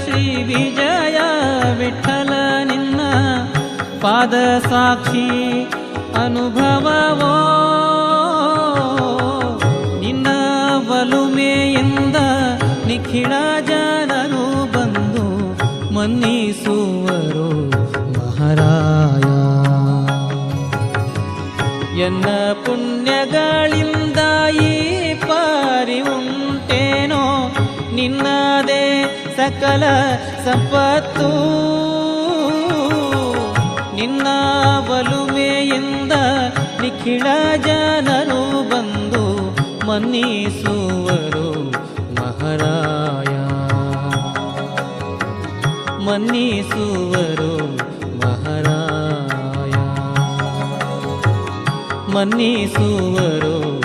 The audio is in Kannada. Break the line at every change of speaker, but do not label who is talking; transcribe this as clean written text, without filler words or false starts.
ಶ್ರೀ ವಿಜಯ ವಿಠಲ ನಿನ್ನ ಪಾದ ಸಾಕ್ಷಿ ಅನುಭವವೋ ನಿನ್ನ ಒಲುಮೆಯಿಂದ ನಿಖಿಳ ಜನರು ಬಂದು ಮನ್ನಿಸುವರು ಮಹಾರಾಯ. ಎನ್ನ ಪುಣ್ಯಗಳಿಂದ ಈ ಪಾರಿ ಉಂಟೇನೋ ನಿನ್ನದೇ ಸಕಲ ಸಂಪತ್ತು. ನಿನ್ನ ಒಲುಮೆಯಿಂದ ನಿಖಿಳ ಜನರು ಬಂದು ಮನ್ನಿಸುವರು ಮಹಾರಾಯ. ಮನ್ನಿಸುವರು ಮಹಾರಾಯ. ಮನ್ನಿಸುವರು